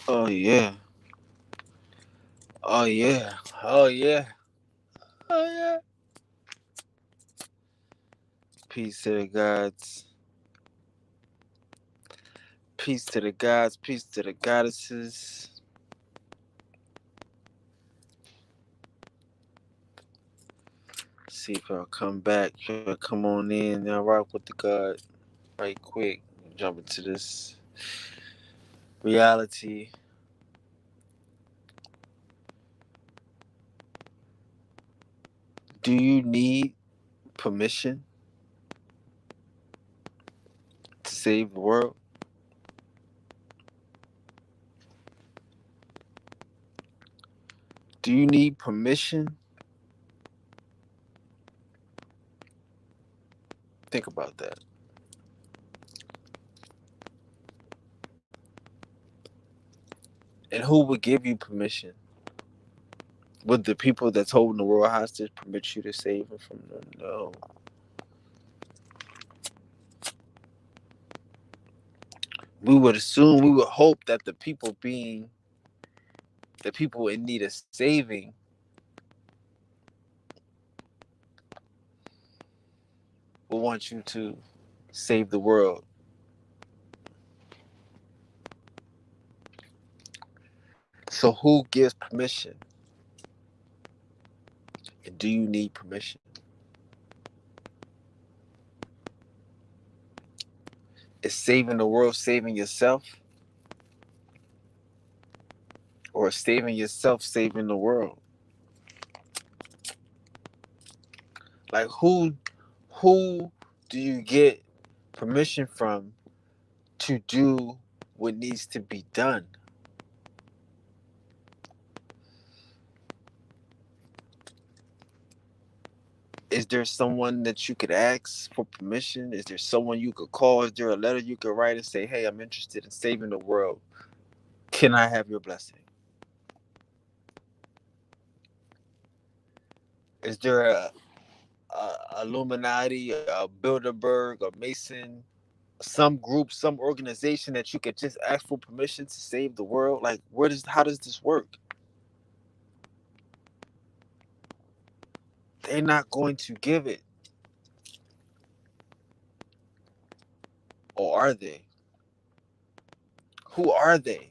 Oh yeah. Oh yeah. Oh yeah. Oh yeah. Peace to the gods. Peace to the gods. Peace to the goddesses. See if I'll come back. Try to come on in. I'll rock with the God right quick. Jump into this reality. Do you need permission to save the world? Do you need permission? Think about that. And who would give you permission? Would the people that's holding the world hostage permit you to save them from them? No. We would assume, we would hope that the people in need of saving will want you to save the world. So who gives permission? And do you need permission? Is saving the world saving yourself? Or saving yourself saving the world? Like who do you get permission from to do what needs to be done? Is there someone that you could ask for permission? Is there someone you could call? Is there a letter you could write and say, hey, I'm interested in saving the world. Can I have your blessing? Is there a Illuminati, a Bilderberg, a Mason, some group, some organization that you could just ask for permission to save the world? Like, how does this work? They're not going to give it, or are they? Who are they?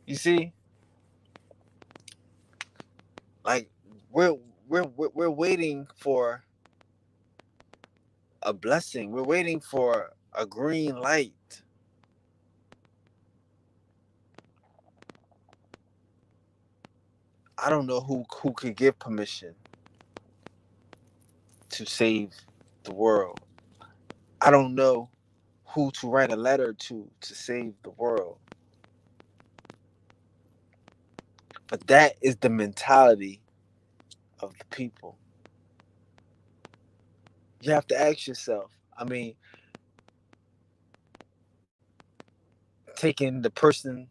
You see, like we're we're waiting for a blessing. We're waiting for a green light. I don't know who could give permission to save the world. I don't know who to write a letter to save the world. But that is the mentality of the people. You have to ask yourself. I mean, taking the person,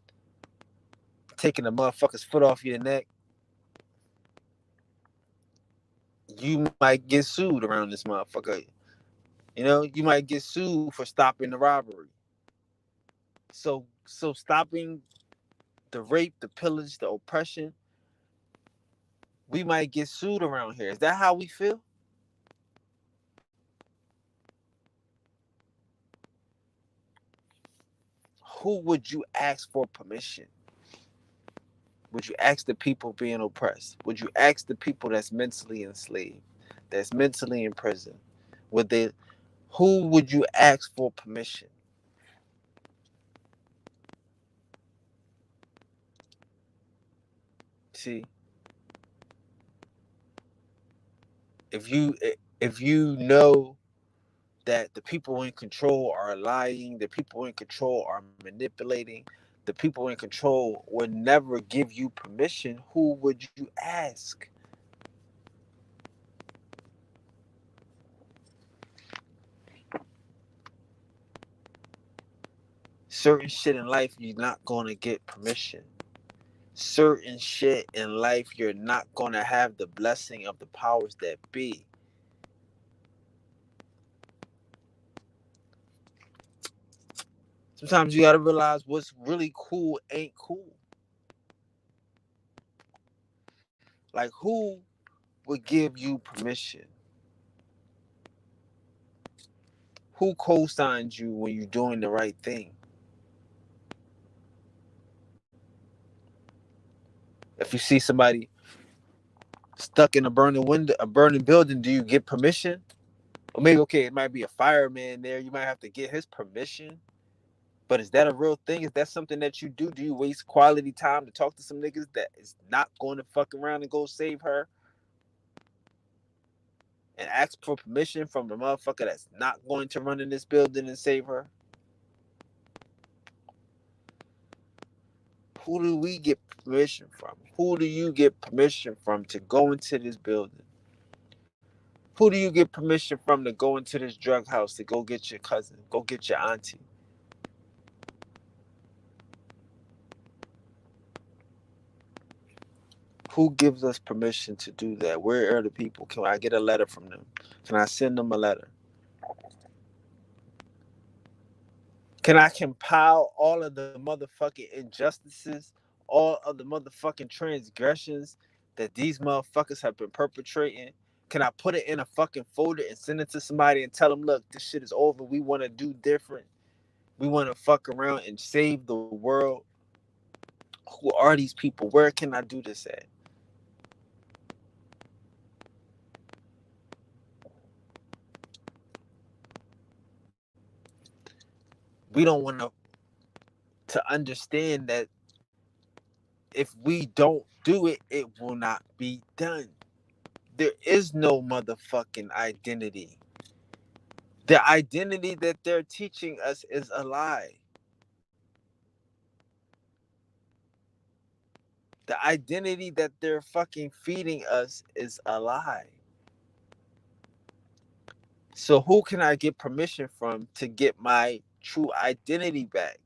taking the motherfucker's foot off your neck, you might get sued around this motherfucker. You know, you might get sued for stopping the robbery. So stopping the rape, the pillage, the oppression, we might get sued around here. Is that how we feel? Who would you ask for permission? Would you ask the people being oppressed? Would you ask the people that's mentally enslaved, that's mentally in prison? Would they? Who would you ask for permission? See, if you if you know that the people in control are lying, the people in control are manipulating, the people in control would never give you permission, who would you ask? Certain shit in life, you're not going to get permission. Certain shit in life, you're not going to have the blessing of the powers that be. Sometimes you gotta realize what's really cool ain't cool. Like, who would give you permission? Who co-signs you when you're doing the right thing? If you see somebody stuck in a burning window, a burning building, do you get permission? Or maybe, okay, it might be a fireman there. You might have to get his permission. But is that a real thing? Is that something that you do? Do you waste quality time to talk to some niggas that is not going to fuck around and go save her and ask for permission from the motherfucker that's not going to run in this building and save her? Who do we get permission from? Who do you get permission from to go into this building? Who do you get permission from to go into this drug house to go get your cousin, go get your auntie? Who gives us permission to do that? Where are the people? Can I get a letter from them? Can I send them a letter? Can I compile all of the motherfucking injustices, all of the motherfucking transgressions that these motherfuckers have been perpetrating? Can I put it in a fucking folder and send it to somebody and tell them, look, this shit is over. We want to do different. We want to fuck around and save the world. Who are these people? Where can I do this at? We don't want to understand that if we don't do it, it will not be done. There is no motherfucking identity. The identity that they're teaching us is a lie. The identity that they're fucking feeding us is a lie. So who can I get permission from to get my true identity back?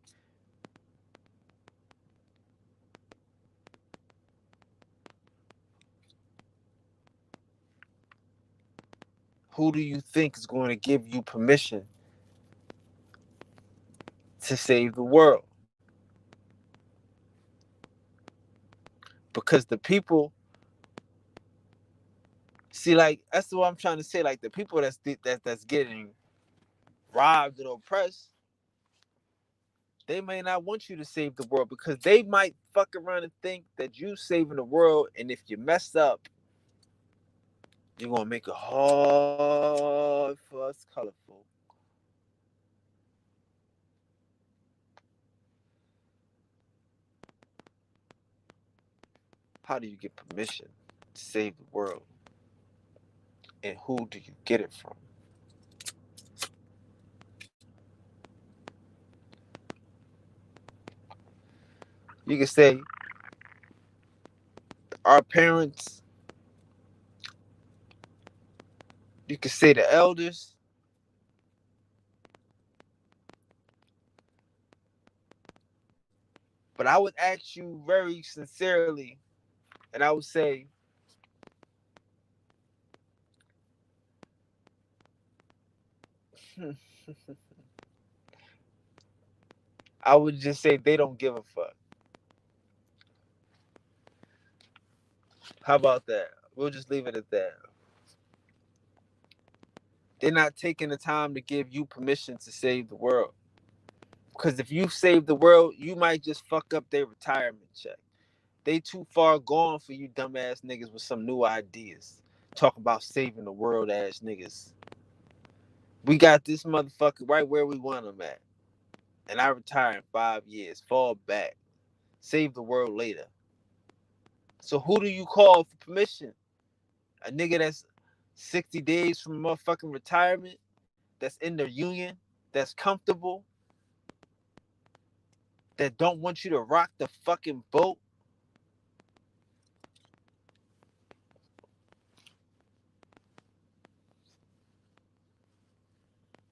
Who do you think is going to give you permission to save the world? Because the people, see, like, that's what I'm trying to say. Like, the people that's getting robbed and oppressed, they may not want you to save the world because they might fuck around and think that you saving the world, and if you mess up, you're gonna make it hard for us colorful. How do you get permission to save the world? And who do you get it from? You can say our parents, you can say the elders, but I would ask you very sincerely, and I would say, I would just say they don't give a fuck. How about that? We'll just leave it at that. They're not taking the time to give you permission to save the world. Because if you save the world, you might just fuck up their retirement check. They too far gone for you dumbass niggas with some new ideas. Talk about saving the world ass niggas. We got this motherfucker right where we want him at. And I retire in 5 years. Fall back. Save the world later. So who do you call for permission? A nigga that's 60 days from motherfucking retirement? That's in their union? That's comfortable? That don't want you to rock the fucking boat?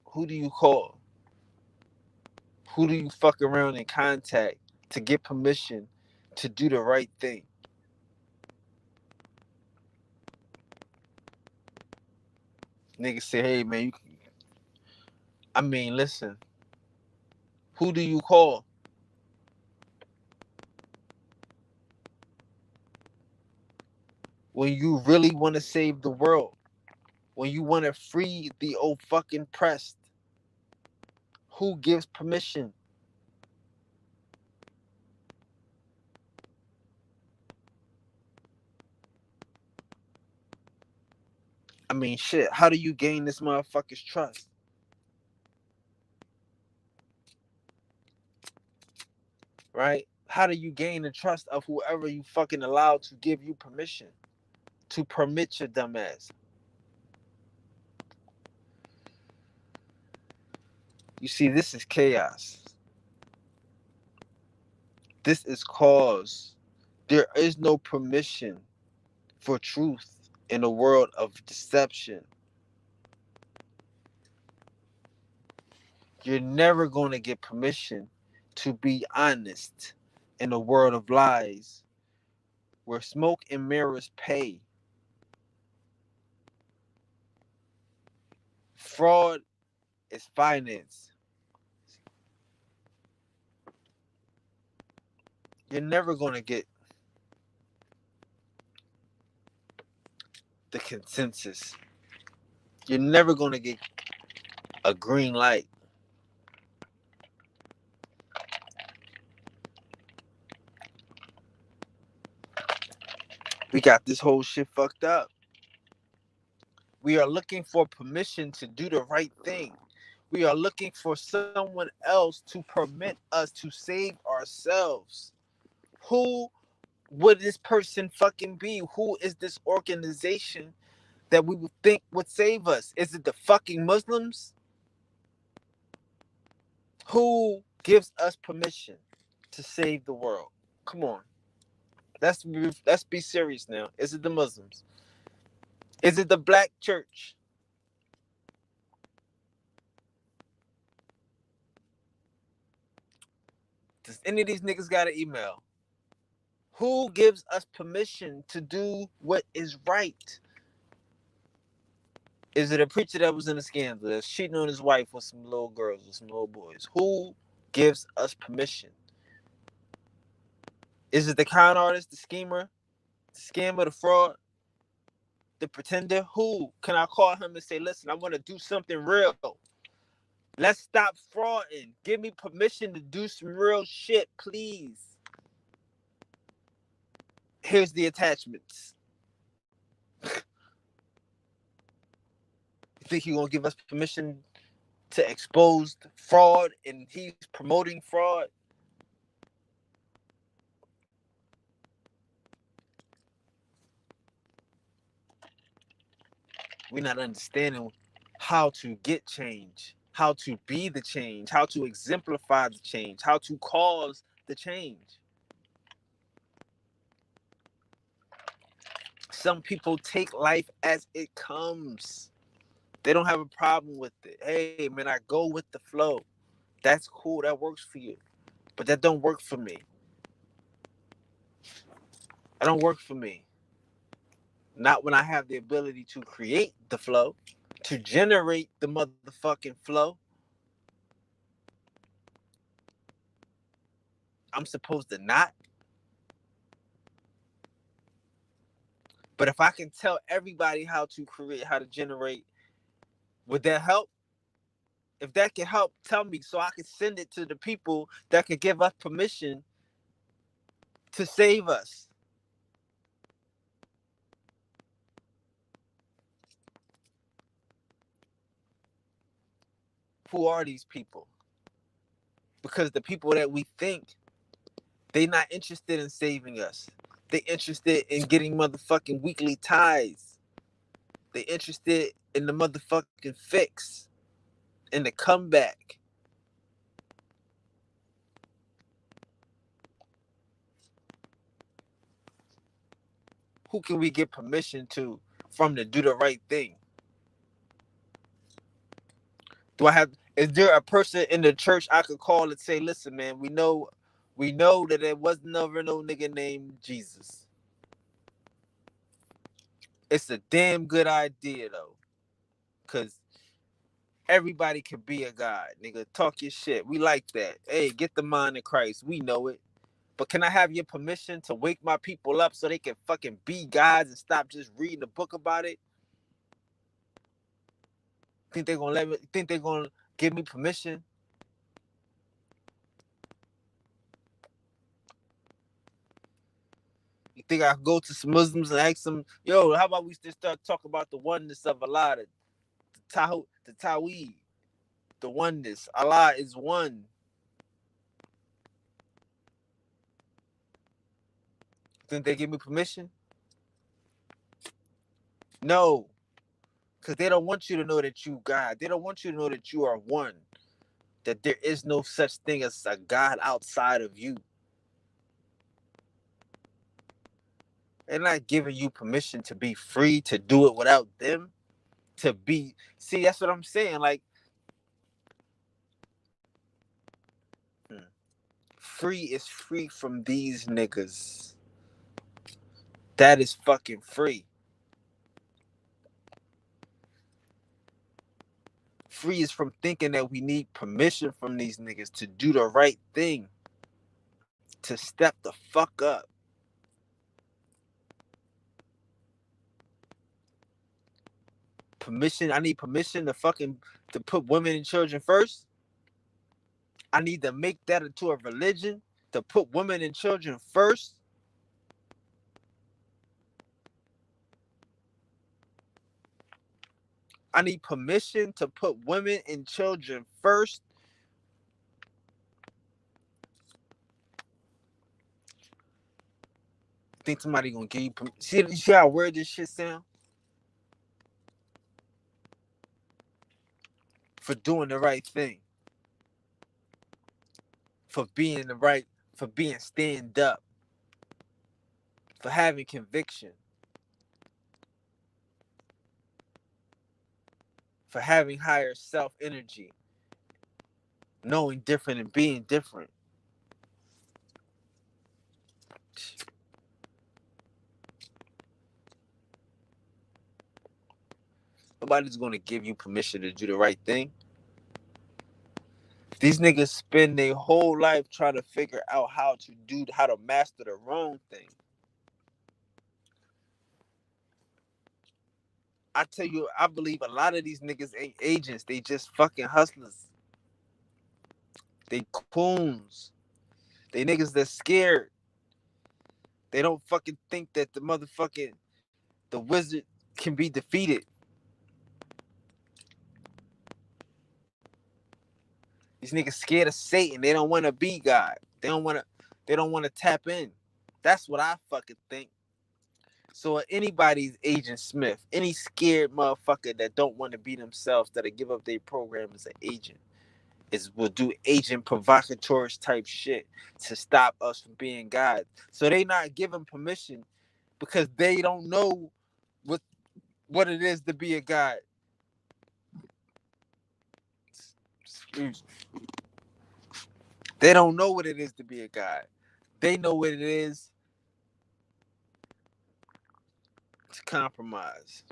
Who do you call? Who do you fuck around and contact to get permission to do the right thing? Niggas say, hey man, I mean, listen, Who do you call? When you really want to save the world, when you want to free the old fucking pressed, who gives permission? I mean, shit, how do you gain this motherfucker's trust? Right? How do you gain the trust of whoever you fucking allowed to give you permission to permit your dumb ass? You see, this is chaos. This is cause. There is no permission for truth in a world of deception. You're never going to get permission to be honest in a world of lies where smoke and mirrors pay. Fraud is finance. You're never going to get the consensus. You're never going to get a green light. We got this whole shit fucked up. We are looking for permission to do the right thing. We are looking for someone else to permit us to save ourselves. Who would this person fucking be? Who is this organization that we would think would save us? Is it the fucking Muslims? Who gives us permission to save the world? Come on. Let's be serious now. Is it the Muslims? Is it the black church? Does any of these niggas got an email? Who gives us permission to do what is right? Is it a preacher that was in a scandal that's cheating on his wife with some little girls or some little boys? Who gives us permission? Is it the con artist, the schemer, the scammer, the fraud, the pretender? Who can I call him and say, listen, I want to do something real? Let's stop frauding. Give me permission to do some real shit, please. Here's the attachments. You think he's gonna give us permission to expose fraud and he's promoting fraud? We're not understanding how to get change, how to be the change, how to exemplify the change, how to cause the change. Some people take life as it comes. They don't have a problem with it. Hey, man, I go with the flow. That's cool. That works for you. But that don't work for me. That don't work for me. Not when I have the ability to create the flow, to generate the motherfucking flow. I'm supposed to not. But if I can tell everybody how to create, how to generate, would that help? If that can help, tell me so I can send it to the people that could give us permission to save us. Who are these people? Because the people that we think, they not interested in saving us. They interested in getting motherfucking weekly ties. They interested in the motherfucking fix, in the comeback. Who can we get permission to from to do the right thing? Do I have? Is there a person in the church I could call and say, "Listen, man, we know that there was never no nigga named Jesus. It's a damn good idea though, cause Everybody can be a god, nigga. Talk your shit. We like that. Hey, get the mind of Christ. We know it. But can I have your permission to wake my people up so they can fucking be gods and stop just reading the book about it? Think they're gonna let me? Think they're gonna give me permission? You think I go to some Muslims and ask them, yo, how about we just start talking about the oneness of Allah, the Tawheed, the oneness. Allah is one. Think they give me permission? No, because they don't want you to know that you God. They don't want you to know that you are one. That there is no such thing as a God outside of you. They're not giving you permission to be free to do it without them. To be, see, that's what I'm saying. Like, free is free from these niggas. That is fucking free. Free is from thinking that we need permission from these niggas to do the right thing. To step the fuck up. Permission. I need permission to put women and children first. I need to make that into a religion to put women and children first. I need permission to put women and children first. Think somebody gonna give you permission? See how weird this shit sound? For doing the right thing. For being for being stand up. For having conviction. For having higher self energy. Knowing different and being different. Nobody's gonna give you permission to do the right thing. These niggas spend their whole life trying to figure out how to master the wrong thing. I tell you, I believe a lot of these niggas ain't agents. They just fucking hustlers. They coons. They niggas that scared. They don't fucking think that the wizard can be defeated. These niggas scared of Satan. They don't want to be God. They don't want to tap in. That's what I fucking think. So anybody's Agent Smith, any scared motherfucker that don't want to be themselves, that'll give up their program as an agent, will do agent provocateur type shit to stop us from being God. So they not giving permission because they don't know what it is to be a God. Excuse me. They don't know what it is to be a God. They know what it is to compromise,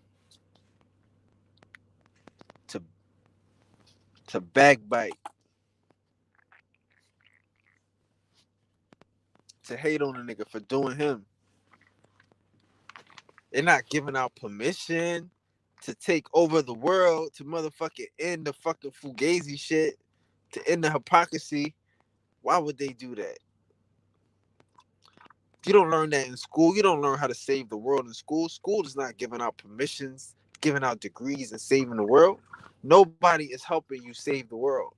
to backbite, to hate on a nigga for doing him. They're not giving out permission to take over the world, to motherfucking end the fucking fugazi shit, to end the hypocrisy. Why would they do that? You don't learn that in school. You don't learn how to save the world in school. School is not giving out permissions, giving out degrees and saving the world. Nobody is helping you save the world.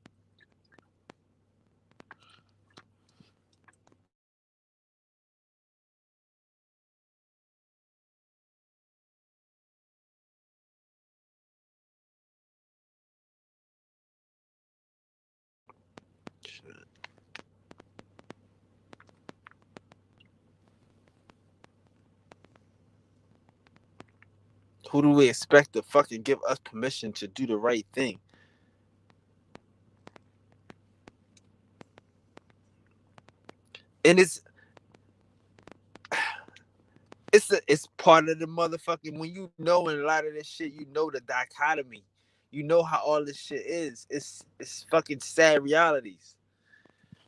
Who do we expect to fucking give us permission to do the right thing? And it's part of the motherfucking, when you know in a lot of this shit, you know the dichotomy. You know how all this shit is. It's fucking sad realities.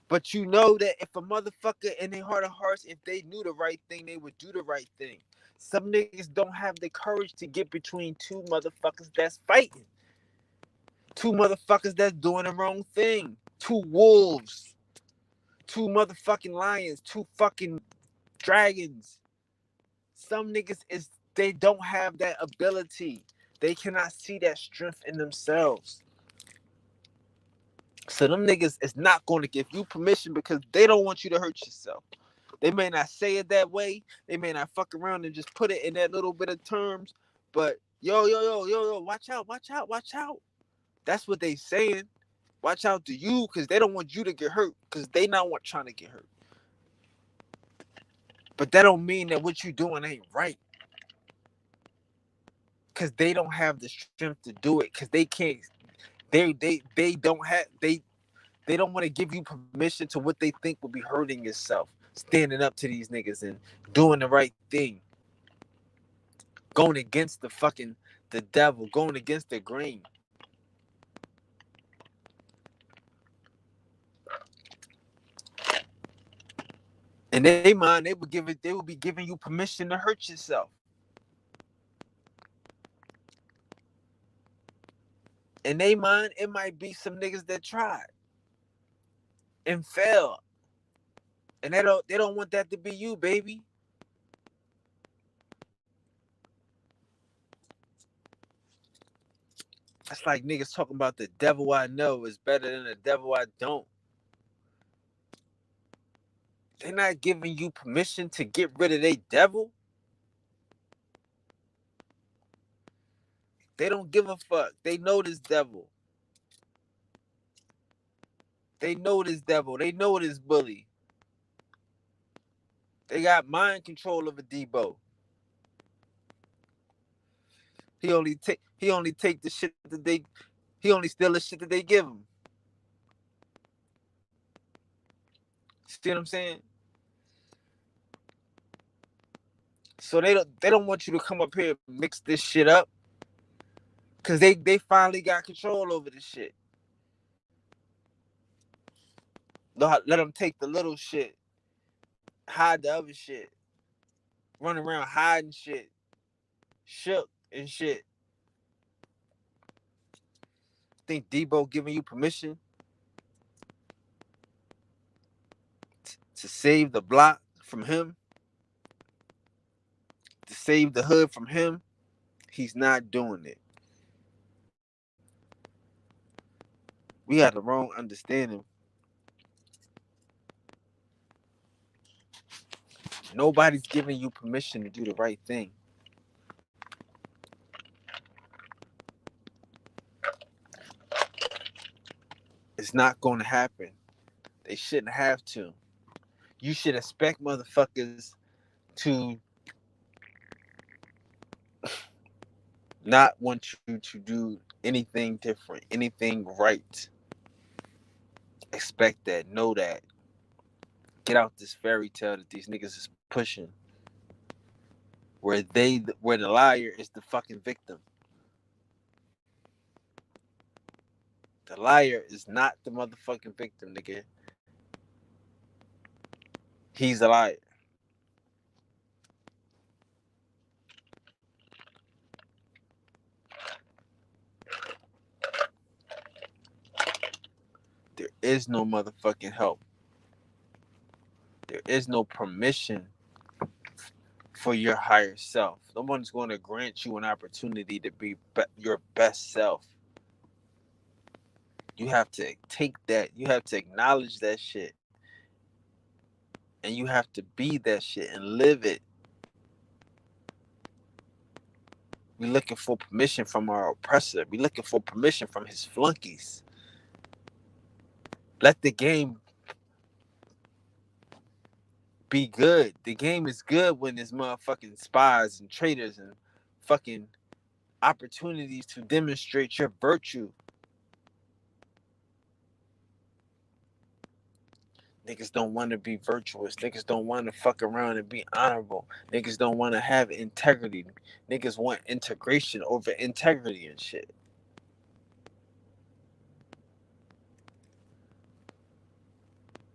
But you know that if a motherfucker in their heart of hearts, if they knew the right thing, they would do the right thing. Some niggas don't have the courage to get between two motherfuckers that's fighting. Two motherfuckers that's doing the wrong thing. Two wolves. Two motherfucking lions. Two fucking dragons. Some niggas is they don't have that ability. They cannot see that strength in themselves. So them niggas is not going to give you permission because they don't want you to hurt yourself. They may not say it that way. They may not fuck around and just put it in that little bit of terms. But yo, watch out, watch out, watch out. That's what they saying. Watch out to you because they don't want you to get hurt because they not want trying to get hurt. But that don't mean that what you doing ain't right. Because they don't have the strength to do it. Because they can't. They don't have they don't want to give you permission to what they think will be hurting yourself. Standing up to these niggas and doing the right thing. Going against the devil, going against the grain. In their mind, they would be giving you permission to hurt yourself. In their mind, it might be some niggas that tried and failed. And they don't want that to be you, baby. That's like niggas talking about the devil I know is better than the devil I don't. They're not giving you permission to get rid of their devil. They don't give a fuck. They know this devil. They know this devil. They know this bully. They got mind control over Debo. He only take the shit that he only steal the shit that they give him. See what I'm saying? So they don't want you to come up here and mix this shit up. Cause they finally got control over this shit. Let them take the little shit. Hide the other shit. Run around hiding shit. Shook and shit. Think Debo giving you permission to save the block from him? To save the hood from him? He's not doing it. We got the wrong understanding. Nobody's giving you permission to do the right thing. It's not going to happen. They shouldn't have to. You should expect motherfuckers to not want you to do anything different, anything right. Expect that. Know that. Get out this fairy tale that these niggas is pushing. Where the liar is the fucking victim. The liar is not the motherfucking victim, nigga. He's a liar. There is no motherfucking help. There is no permission for your higher self. No one's going to grant you an opportunity to be your best self. You have to take that. You have to acknowledge that shit. And you have to be that shit and live it. We looking for permission from our oppressor. We looking for permission from his flunkies. Let the game be good. The game is good when there's motherfucking spies and traitors and fucking opportunities to demonstrate your virtue. Niggas don't want to be virtuous. Niggas don't want to fuck around and be honorable. Niggas don't want to have integrity. Niggas want integration over integrity and shit.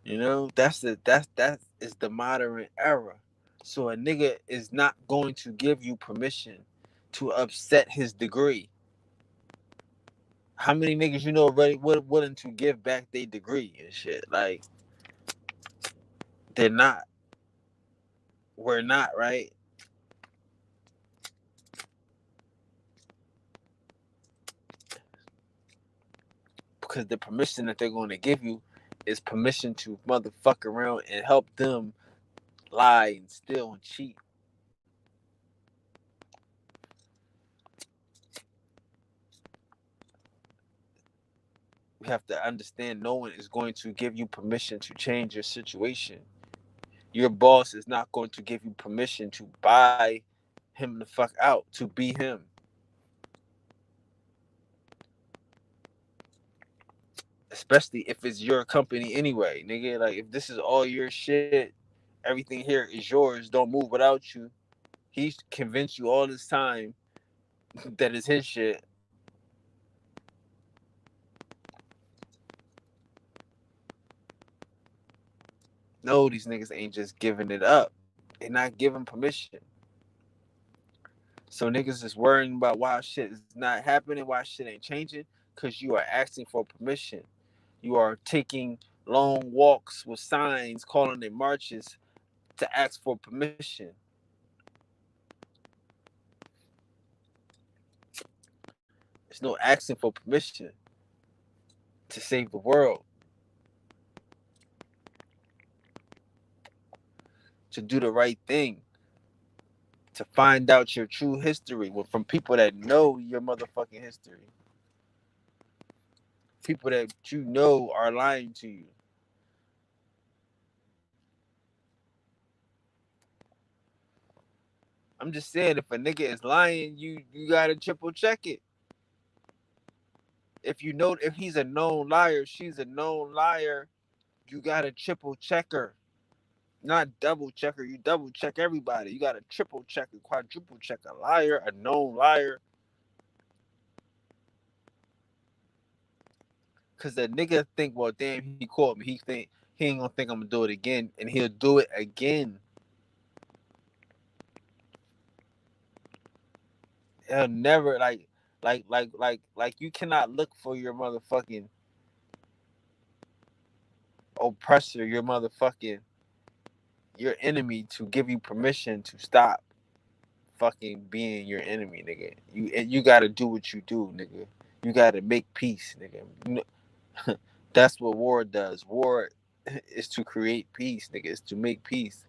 You know, that is the modern era. So a nigga is not going to give you permission to upset his degree. How many niggas you know already willing to give back their degree and shit? Like they're not. We're not, right? Because the permission that they're going to give you is permission to motherfuck around and help them lie and steal and cheat. You have to understand no one is going to give you permission to change your situation. Your boss is not going to give you permission to buy him the fuck out, to be him. Especially if it's your company anyway, nigga. Like if this is all your shit, everything here is yours, don't move without you. He's convinced you all this time that it's his shit. No, these niggas ain't just giving it up. They're not giving permission. So niggas is worrying about why shit is not happening, why shit ain't changing, because you are asking for permission. You are taking long walks with signs calling it marches to ask for permission. There's no asking for permission to save the world, to do the right thing, to find out your true history from people that know your motherfucking history. People that you know are lying to you. I'm just saying, if a nigga is lying, you gotta triple check it. If you know if he's a known liar, she's a known liar, you gotta triple check her. Not double check her, you double check everybody. You gotta triple check and quadruple check a liar, a known liar. Cause the nigga think, well, damn, he caught me. He think he ain't gonna think I'm gonna do it again, and he'll do it again. He'll never like you cannot look for your motherfucking oppressor, your enemy to give you permission to stop fucking being your enemy, nigga. You gotta do what you do, nigga. You gotta make peace, nigga. That's what war does. War is to create peace, nigga. It's to make peace.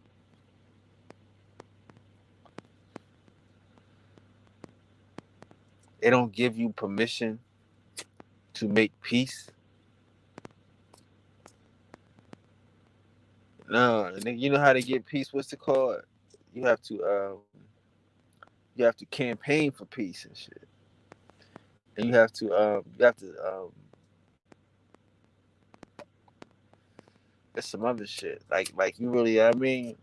They don't give you permission to make peace. No, nigga, you know how to get peace. What's it called? You have to you have to campaign for peace and shit. And you have to there's some other shit. Like you really, I mean,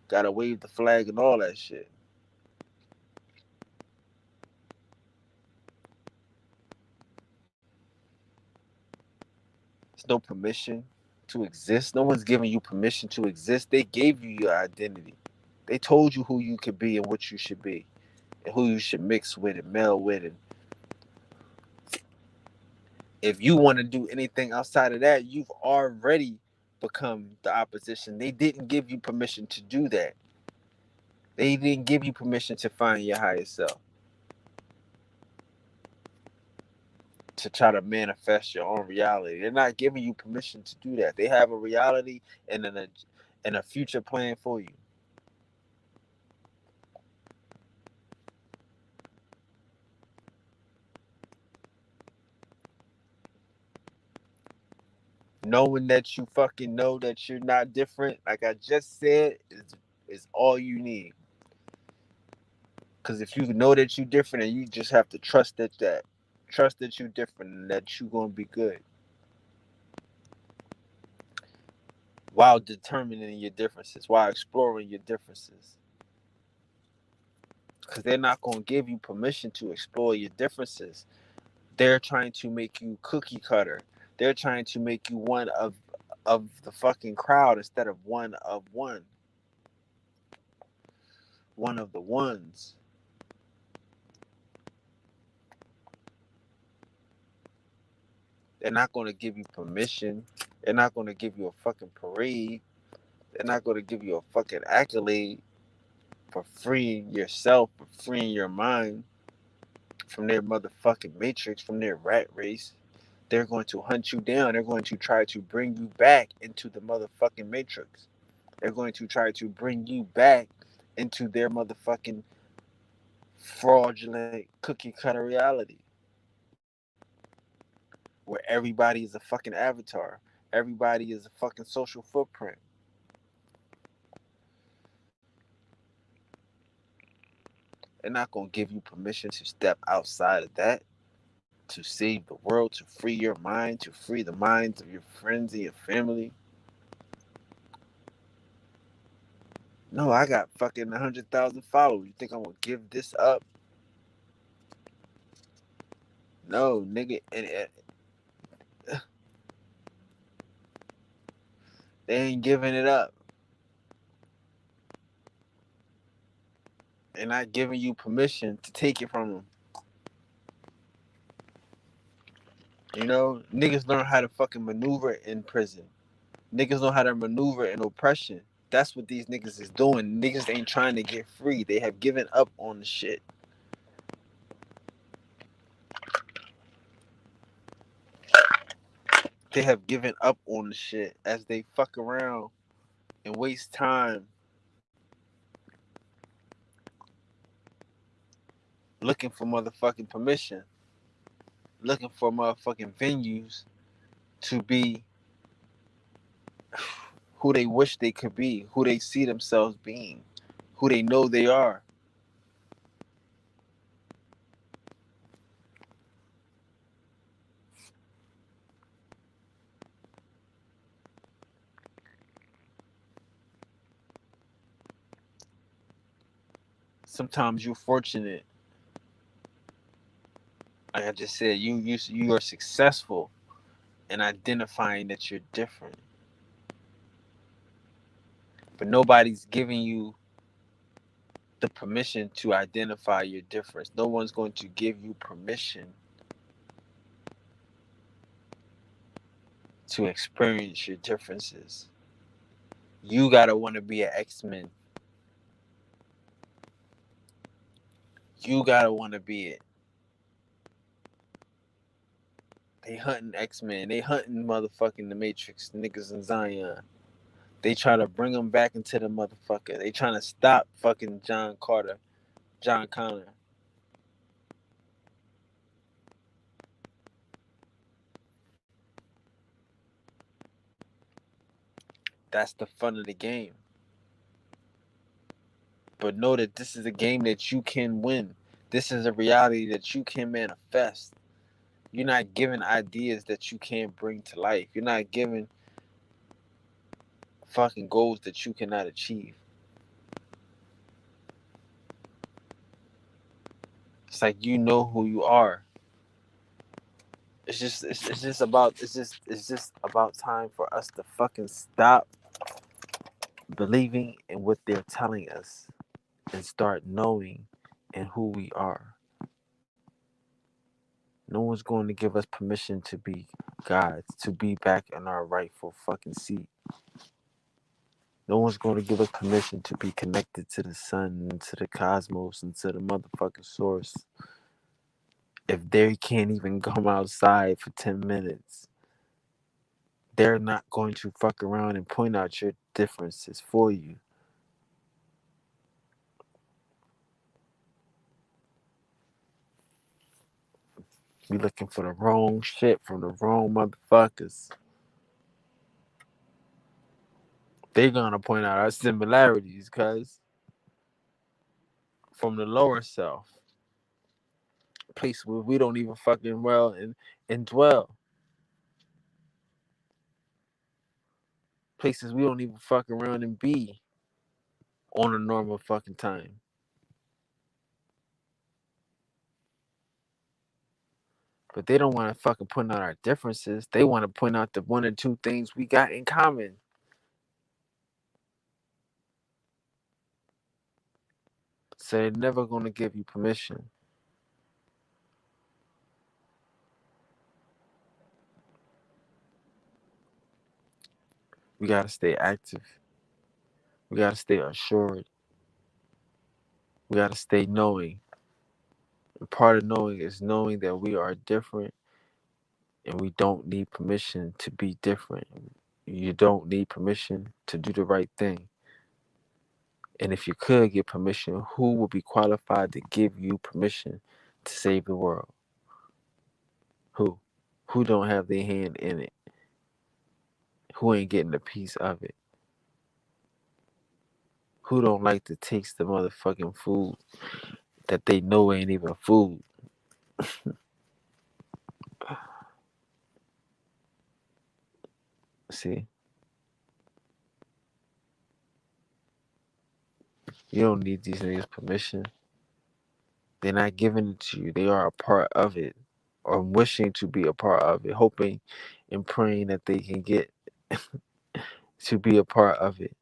gotta wave the flag and all that shit. There's no permission to exist. No one's giving you permission to exist. They gave you your identity. They told you who you could be and what you should be, and who you should mix with and meld with. And if you want to do anything outside of that, you've already become the opposition. They didn't give you permission to do that. They didn't give you permission to find your higher self, to try to manifest your own reality. They're not giving you permission to do that. They have a reality and a future plan for you. Knowing that you fucking know that you're not different, like I just said, is all you need. Because if you know that you're different, and you just have to trust that you're different and that you're gonna be good while determining your differences, while exploring your differences. Because they're not gonna give you permission to explore your differences. They're trying to make you cookie cutter. They're trying to make you one of of the fucking crowd instead of one of one of the ones. They're not going to give you permission. They're not going to give you a fucking parade. They're not going to give you a fucking accolade for freeing yourself, for freeing your mind from their motherfucking matrix, from their rat race. They're going to hunt you down. They're going to try to bring you back into the motherfucking matrix. They're going to try to bring you back into their motherfucking fraudulent cookie cutter reality where everybody is a fucking avatar. Everybody is a fucking social footprint. They're not going to give you permission to step outside of that, to save the world, to free your mind, to free the minds of your friends and your family. No, I got fucking 100,000 followers. You think I'm going to give this up? No, nigga. And they ain't giving it up. They're not giving you permission to take it from them. You know, niggas learn how to fucking maneuver in prison. Niggas know how to maneuver in oppression. That's what these niggas is doing. Niggas ain't trying to get free. They have given up on the shit. They have given up on the shit as they fuck around and waste time looking for motherfucking permission, looking for motherfucking venues to be who they wish they could be, who they see themselves being, who they know they are. Sometimes you're fortunate. Like I just said, you are successful in identifying that you're different. But nobody's giving you the permission to identify your difference. No one's going to give you permission to experience your differences. You gotta want to be an X-Men. You gotta want to be it. They hunting X-Men. They hunting motherfucking the Matrix niggas in Zion. They try to bring them back into the motherfucker. They trying to stop fucking John Connor. That's the fun of the game. But know that this is a game that you can win. This is a reality that you can manifest. You're not given ideas that you can't bring to life. You're not given fucking goals that you cannot achieve. It's like you know who you are. It's just about time for us to fucking stop believing in what they're telling us and start knowing in who we are. No one's going to give us permission to be gods, to be back in our rightful fucking seat. No one's going to give us permission to be connected to the sun and to the cosmos and to the motherfucking source if they can't even come outside for 10 minutes. They're not going to fuck around and point out your differences for you. We looking for the wrong shit from the wrong motherfuckers. They're gonna point out our similarities, cuz from the lower self, place where we don't even fucking well and dwell, places we don't even fuck around and be on a normal fucking time. But they don't want to fucking point out our differences. They want to point out the one or two things we got in common. So they're never going to give you permission. We got to stay active. We got to stay assured. We got to stay knowing. And part of knowing is knowing that we are different and we don't need permission to be different. You don't need permission to do the right thing. And if you could get permission, who would be qualified to give you permission to save the world? Who? Who don't have their hand in it? Who ain't getting a piece of it? Who don't like to taste the motherfucking food that they know ain't even food? See, you don't need these niggas' permission. They're not giving it to you. They are a part of it, or wishing to be a part of it, hoping and praying that they can get to be a part of it.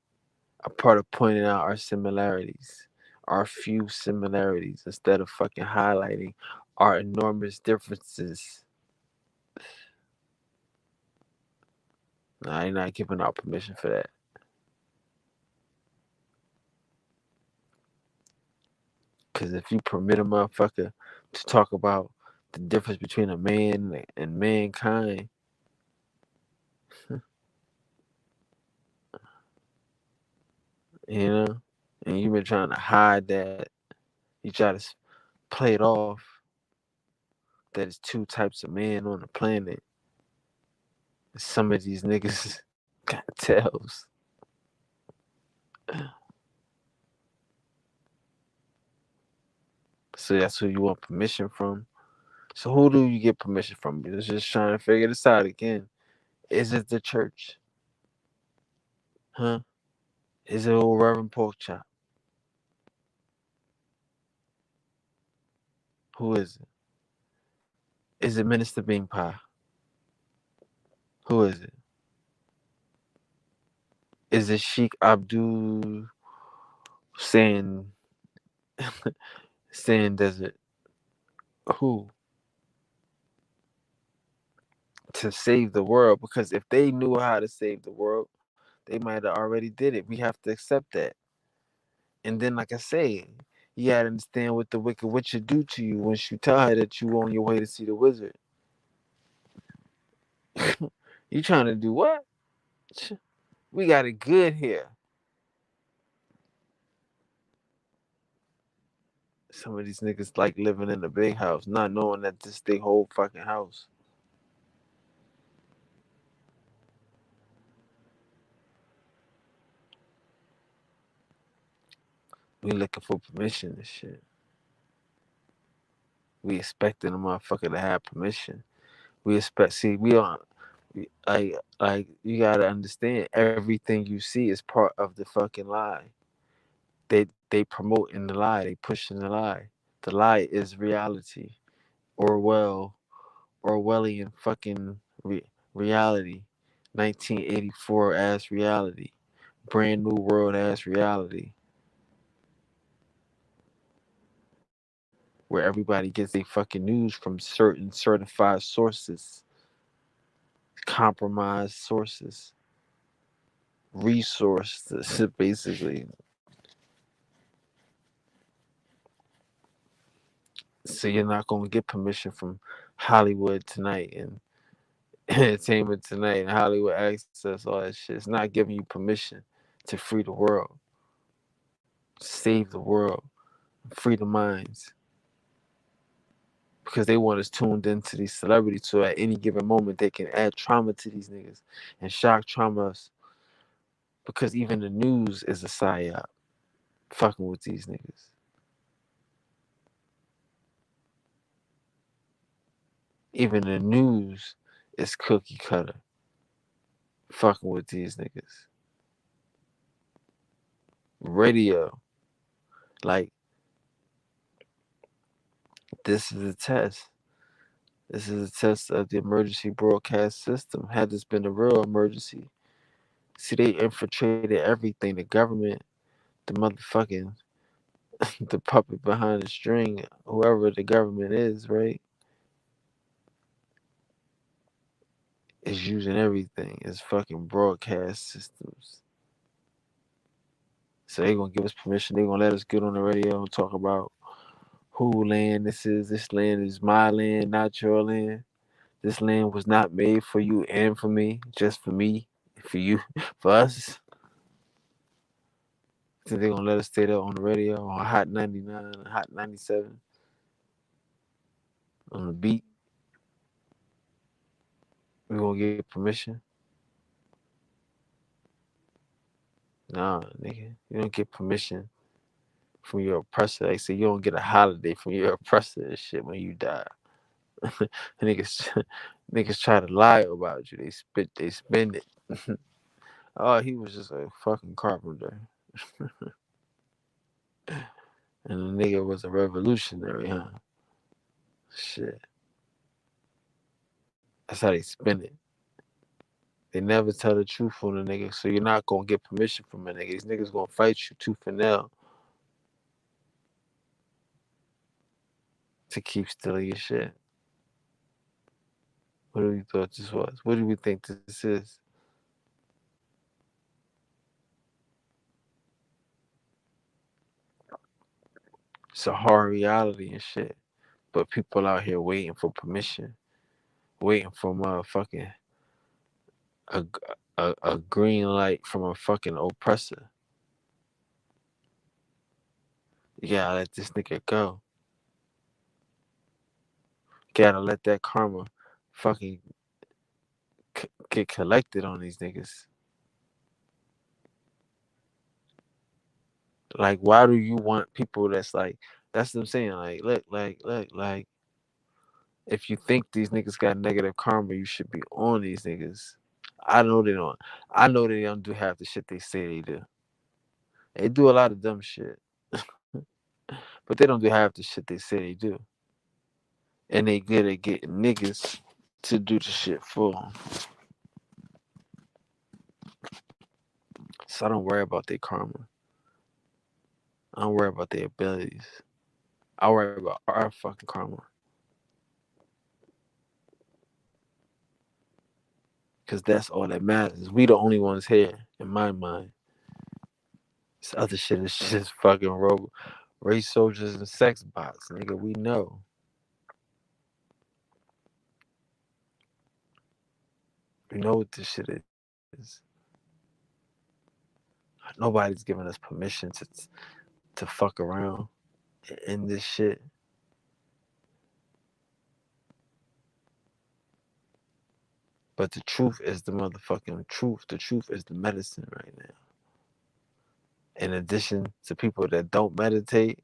A part of pointing out our similarities, our few similarities, instead of fucking highlighting our enormous differences. Nah, I'm not giving out permission for that. Because if you permit a motherfucker to talk about the difference between a man and mankind, you know, and you've been trying to hide that, you try to play it off that it's two types of men on the planet. Some of these niggas got tails. So that's who you want permission from. So who do you get permission from? Let's just trying to figure this out again. Is it the church? Huh? Is it old Reverend Porkchop? Who is it? Is it Minister Bean Pie? Who is it? Is it Sheikh Abdul Sand Sand Desert? Who? To save the world? Because if they knew how to save the world, they might have already did it. We have to accept that. And then, like I say, you gotta understand what the Wicked Witch will do to you once you tell her that you on your way to see the wizard. You trying to do what? We got it good here. Some of these niggas like living in a big house, not knowing that this their whole fucking house. We looking for permission and shit. We expecting a motherfucker to have permission. We expect. See, we don't. Like you gotta understand. Everything you see is part of the fucking lie. They promoting the lie. They pushing the lie. The lie is reality. Orwellian fucking reality. 1984 ass reality. Brand new world ass reality. Where everybody gets their fucking news from certain certified sources, compromised sources, resources, basically. So you're not gonna get permission from Hollywood Tonight and Entertainment Tonight and Hollywood Access, all that shit. It's not giving you permission to free the world, save the world, free the minds. Because they want us tuned into these celebrities so at any given moment they can add trauma to these niggas and shock traumas. Because even the news is a psyop fucking with these niggas. Even the news is cookie cutter fucking with these niggas. Radio, like, this is a test. This is a test of the emergency broadcast system. Had this been a real emergency, see, they infiltrated everything. The government, the motherfucking, the puppet behind the string, whoever the government is, right, is using everything. It's fucking broadcast systems. So they gonna give us permission. They gonna let us get on the radio and talk about who land this is. This land is my land, not your land. This land was not made for you and for me, for you, for us. So they gonna let us stay there on the radio on Hot 99, Hot 97, on the beat. We gonna get permission? Nah, nigga, you don't get permission from your oppressor. They say you don't get a holiday from your oppressor and shit when you die. niggas, niggas try to lie about you. They spin it. Oh, he was just a fucking carpenter, and the nigga was a revolutionary, huh? Shit, that's how they spin it. They never tell the truth on the nigga, so you're not gonna get permission from a nigga. These niggas gonna fight you tooth and nail to keep stealing your shit. What do we thought this was? What do we think this is? It's a hard reality and shit. But people out here waiting for permission, waiting for motherfucking a, a green light from a fucking oppressor. You gotta let this nigga go. You gotta let that karma fucking get collected on these niggas. Like, why do you want people that's like, that's what I'm saying. Like, look, if you think these niggas got negative karma, you should be on these niggas. I know they don't. I know they don't do half the shit they say they do. They do a lot of dumb shit, but they don't do half the shit they say they do. And they good at getting niggas to do the shit for them. So I don't worry about their karma. I don't worry about their abilities. I worry about our fucking karma. Because that's all that matters. We the only ones here, in my mind. This other shit is just fucking race soldiers and sex bots, nigga. We know. We know what this shit is. Nobody's giving us permission to fuck around in this shit. But the truth is the motherfucking truth. The truth is the medicine right now. In addition to people that don't meditate,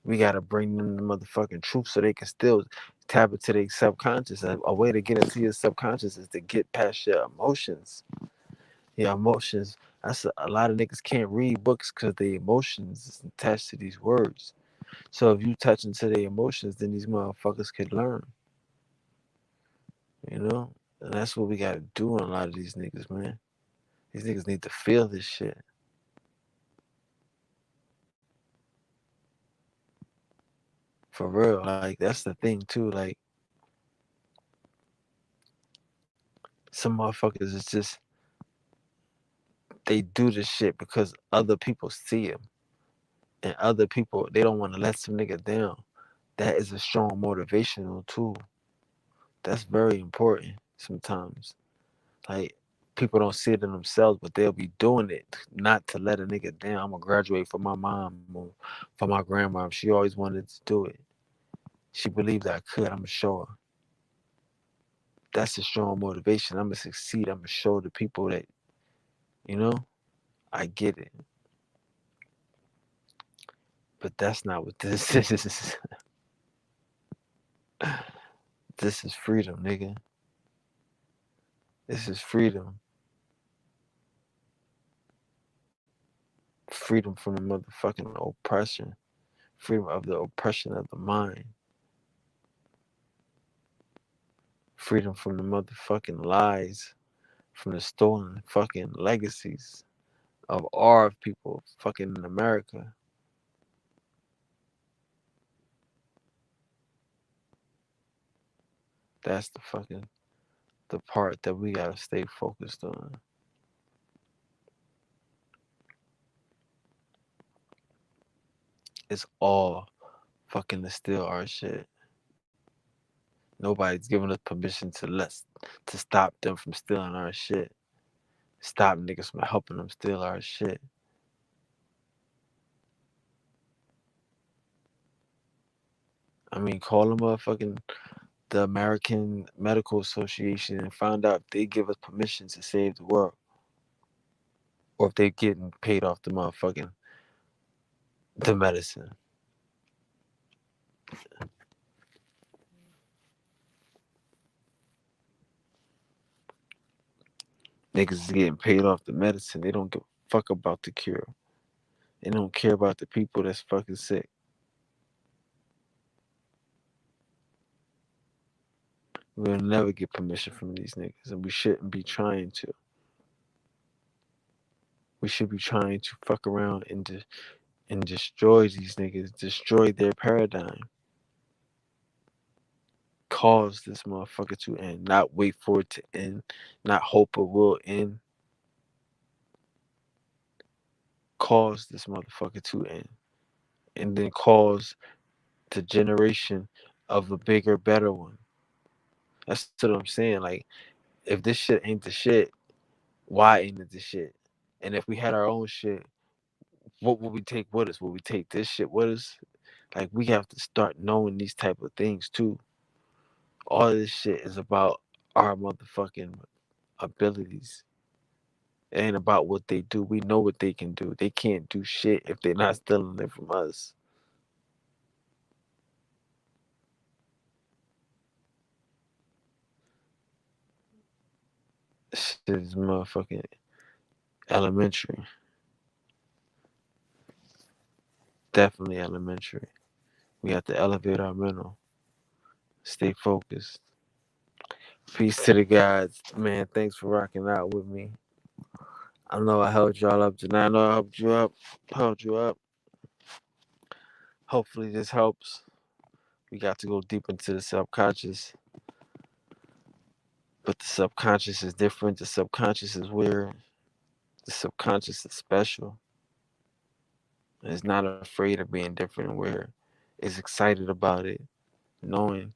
we gotta bring them the motherfucking truth so they can still tap into their subconscious. A way to get into your subconscious is to get past your emotions. Your emotions. That's a lot of niggas can't read books because the emotions is attached to these words. So if you touch into their emotions, then these motherfuckers could learn. You know? And that's what we gotta do on a lot of these niggas, man. These niggas need to feel this shit. For real. Like that's the thing too. Like some motherfuckers is just they do this shit because other people see them. And other people they don't want to let some nigga down. That is a strong motivational tool. That's very important sometimes. Like people don't see it in themselves, but they'll be doing it not to let a nigga down. I'm gonna graduate for my mom or for my grandma. She always wanted to do it. She believed I could. I'm gonna show her. That's a strong motivation. I'm gonna succeed. I'm gonna show the people that you know I get it. But that's not what this is. This is freedom, nigga. This is freedom. Freedom from the motherfucking oppression. Freedom of the oppression of the mind. freedom from the motherfucking lies, from the stolen fucking legacies of our people fucking in America. That's the part that we gotta stay focused on. It's all fucking to steal our shit. Nobody's giving us permission to stop them from stealing our shit. Stop niggas from helping them steal our shit. I mean, call them motherfucking the American Medical Association and find out if they give us permission to save the world, or if they getting paid off the medicine. Niggas is getting paid off the medicine. They don't give a fuck about the cure. They don't care about the people that's fucking sick. We'll never get permission from these niggas, and we shouldn't be trying to. We should be trying to fuck around and destroy these niggas, destroy their paradigm, cause this motherfucker to end, not wait for it to end, not hope it will end, cause this motherfucker to end, and then cause the generation of a bigger, better one. That's what I'm saying. Like, if this shit ain't the shit, why ain't it the shit? And if we had our own shit, what would we take with us? Would we take this shit with us? Like, we have to start knowing these type of things too. All this shit is about our motherfucking abilities. It ain't about what they do. We know what they can do. They can't do shit if they're not stealing it from us. Shit is motherfucking elementary. Definitely elementary. We have to elevate our mental. Stay focused. Peace to the gods. Man, thanks for rocking out with me. I know I held y'all up tonight. I know I helped you up. Held you up. Hopefully this helps. We got to go deep into the subconscious. But the subconscious is different. The subconscious is weird. The subconscious is special. It's not afraid of being different and weird. It's excited about it, knowing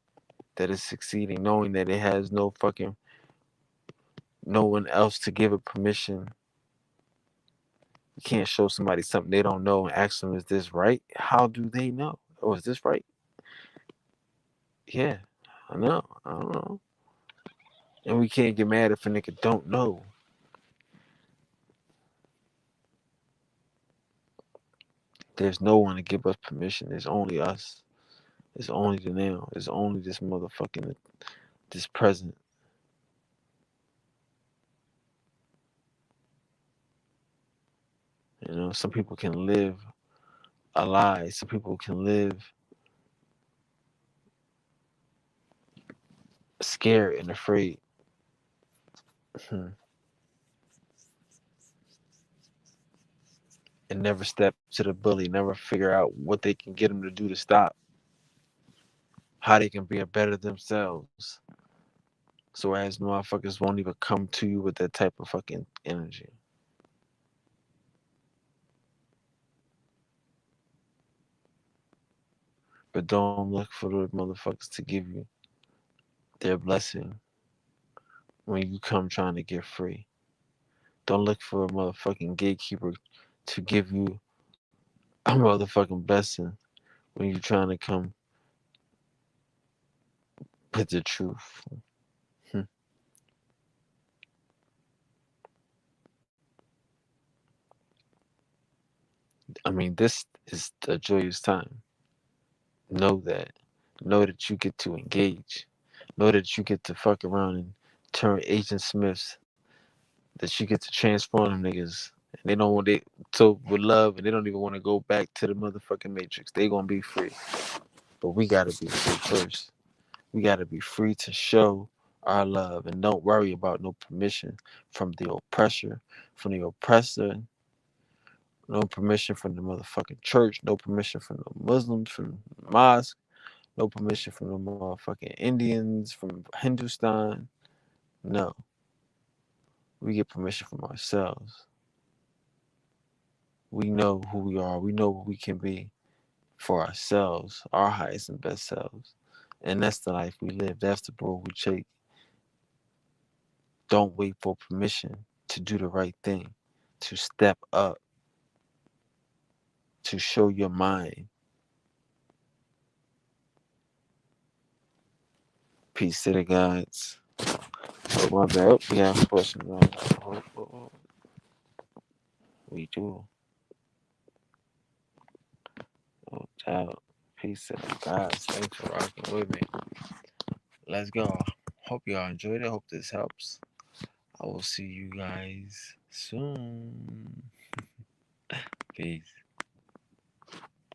that it's succeeding, knowing that it has no one else to give it permission. You can't show somebody something they don't know and ask them, is this right? How do they know? Oh, is this right? Yeah, I know. I don't know. And we can't get mad if a nigga don't know. There's no one to give us permission. There's only us. It's only the now. It's only this motherfucking this present. You know, some people can live a lie. Some people can live scared and afraid. And never step to the bully, never figure out what they can get them to do to stop, how they can be a better themselves. So as motherfuckers won't even come to you with that type of fucking energy. But don't look for the motherfuckers to give you their blessing when you come trying to get free. Don't look for a motherfucking gatekeeper to give you a motherfucking blessing when you're trying to come with the truth. I mean, this is a joyous time. Know that. Know that you get to engage. Know that you get to fuck around and turn Agent Smiths. That you get to transform them niggas. And they don't want it so with love, and they don't even want to go back to the motherfucking matrix. They gonna be free. But we gotta be free first. We gotta be free to show our love, and don't worry about no permission from the oppressor, from the oppressor, no permission from the motherfucking church, no permission from the Muslims, from the mosque, no permission from the motherfucking Indians, from Hindustan. No, we get permission from ourselves. We know who we are. We know what we can be for ourselves, our highest and best selves. And that's the life we live. That's the road we take. Don't wait for permission to do the right thing, to step up, to show your mind. Peace to the gods. Oh, my bad. Oh, we have questions. Oh. We do. No doubt. Peace to the gods. Thanks for rocking with me. Let's go. Hope y'all enjoyed it. Hope this helps. I will see you guys soon. Peace.